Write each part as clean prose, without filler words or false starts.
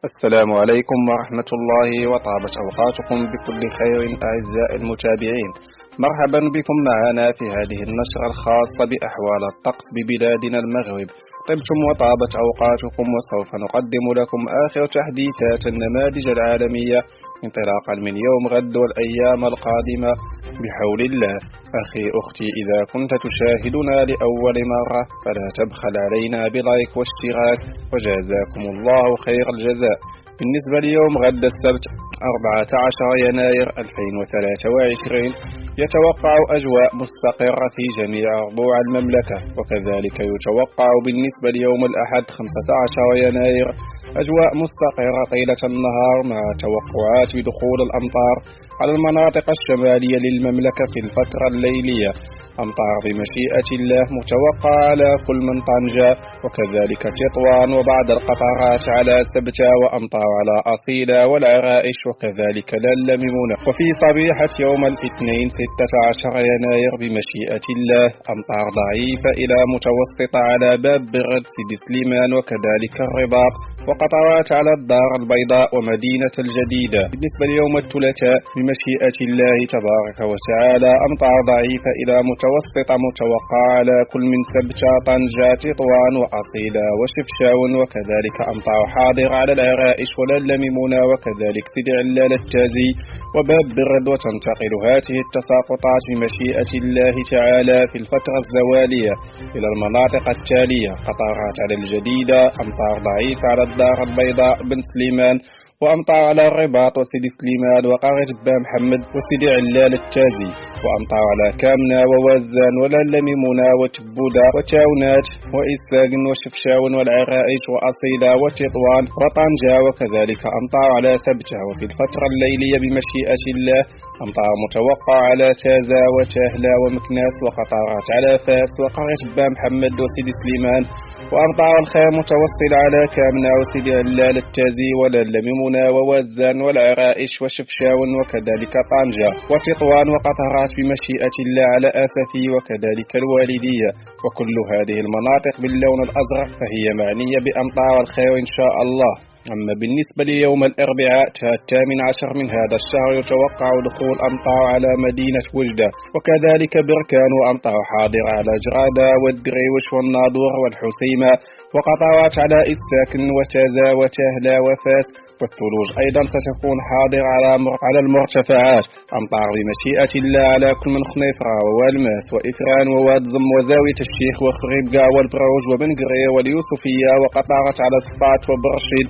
السلام عليكم ورحمة الله وطابت أوقاتكم بكل خير أعزائي المتابعين. مرحبا بكم معنا في هذه النشرة الخاصة بأحوال الطقس ببلادنا المغرب. طبتم وطابت أوقاتكم، وسوف نقدم لكم آخر تحديثات النماذج العالمية انطلاقا من يوم غد والأيام القادمة بحول الله. أخي أختي، إذا كنت تشاهدنا لأول مرة فلا تبخل علينا بلايك واشتراك، وجزاكم الله خير الجزاء. بالنسبة ليوم غد السبت 14 يناير 2023 يتوقع أجواء مستقرة في جميع ربوع المملكة، وكذلك يتوقع بالنسبة ليوم الأحد 15 يناير أجواء مستقرة طيلة النهار مع توقعات بدخول الأمطار على المناطق الشمالية للمملكة في الفترة الليلية. أمطار بمشيئة الله متوقعة على كل من طنجة وكذلك تطوان وبعض القطرات على سبتة، وأمطار على أصيلة والعرائش وكذلك للميمونة. وفي صبيحة يوم الاثنين 16 يناير بمشيئة الله أمطار ضعيفة إلى متوسطة على باب برد سيدي سليمان وكذلك الرباط، وقطرات على الدار البيضاء ومدينة الجديدة. بالنسبة ليوم الثلاثاء بمشيئة الله تبارك وتعالى أمطار ضعيفة إلى متوسطة متوقعة على كل من سبتة طنجة تطوان وأصيلة وشفشاون، وكذلك أمطار حاضرة على العرائش وللميمونة وكذلك سيدي علال التازي وباب برد. وتنتقل هذه التساقطات بمشيئة الله تعالى في الفترة الزوالية إلى المناطق التالية: قطرات على الجديدة، أمطار ضعيفة على الدار البيضاء بن سليمان، وأمطار على الرباط وسيدي سليمان وقرية با محمد وسيدي علال التازي، وأمطار على كامنة ووزان وللميمونة وتبودة وتاونات وإساقن وشفشاون والعرائش وأصيلة وتطوان وطنجة، وكذلك أمطار على سبتة. وفي الفترة الليلية بمشيئة الله أمطار متوقع على تازة وتاهلة ومكناس، وقطرات على فاس وقرية با محمد وسيدي سليمان، وأمطار الخير متوصل على كامنة وسيدي علال التازي وللميمونة ووزان والعرائش وشفشاون وكذلك طنجة وتطوان، وقطرات بمشيئة الله على آسفي وكذلك الوالدية. وكل هذه المناطق باللون الأزرق فهي معنية بأمطار الخير إن شاء الله. أما بالنسبة ليوم الأربعاء 18 من هذا الشهر يتوقع دخول أمطار على مدينة وجدة وكذلك بركان، وأمطار حاضرة على جرادة والدريوش والناظور والحسيمة، وقطرات على إساكن وتازا وتهلا وفاس، والثلوج أيضا ستكون حاضرة على المرتفعات. أمطار بمشيئة الله على كل من خنيفرة ووالماس وإفران وواد زم وزاوية الشيخ وخريبقة والبروج وبن قرية واليوسفية، وقطرات على سطات وبرشيد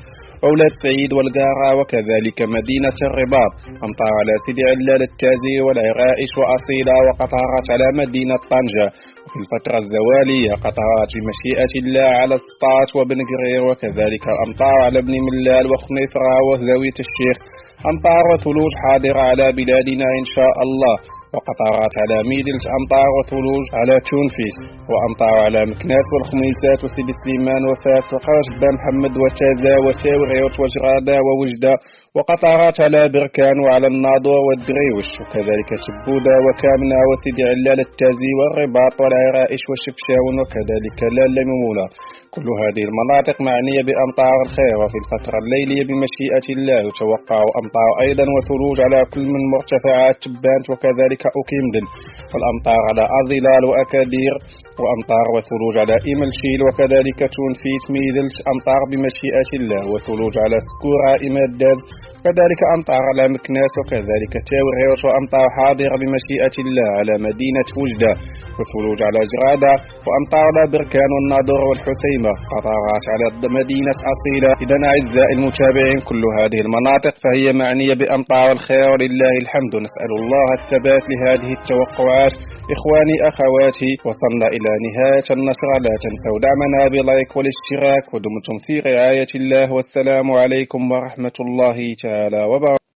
أولاد سعيد والقارة وكذلك مدينة الرباط. أمطار على سيدي علال التازي والعرائش وأصيلة، وقطرات على مدينة طنجة. وفي الفترة الزوالية قطرات بمشيئة الله على سطات وبن قرير، وكذلك الأمطار على بن ملال وخنيفرة وزاوية الشيخ. أمطار وثلوج حاضرة على بلادنا إن شاء الله، وقطرات على ميدلت، أمطار وثلوج على تونفيس، وأمطار على مكناس والخميسات وسيدي سليمان وفاس وقرية با محمد وتازا وتاوريوت وجرادة ووجدة، وقطرات على بركان وعلى الناظور والدريوش، وكذلك تبودة وكامنة وسيدي علال التازي والرباط والعرائش وشفشاون وكذلك للميمونة. كل هذه المناطق معنية بأمطار الخير. وفي الفترة الليلية بمشيئة الله يتوقع أمطار أيضا وثلوج على كل من مرتفعات تبانت وكذلك أوكيمدن، والأمطار على أزلال وأكادير، وأمطار وثلوج على إيملشيل وكذلك تونفيت ميدلس. أمطار بمشيئة الله وثلوج على سكورة إماداز، كذلك أمطار على مكناس وكذلك تاوريوش، وأمطار حاضرة بمشيئة الله على مدينة وجدة، وثلوج على جرادة، وأمطار على بركان والناظور والحسيمة، قطرات على مدينة أصيلة. إذا أعزائي المتابعين كل هذه المناطق فهي معنية بأمطار الخير ولله الحمد. نسأل الله الثبات لهذه التوقعات. إخواني أخواتي، وصلنا إلى نهاية النشرة، لا تنسوا دعمنا بلايك والاشتراك، ودمتم في رعاية الله، والسلام عليكم ورحمة الله تعالى وبركاته.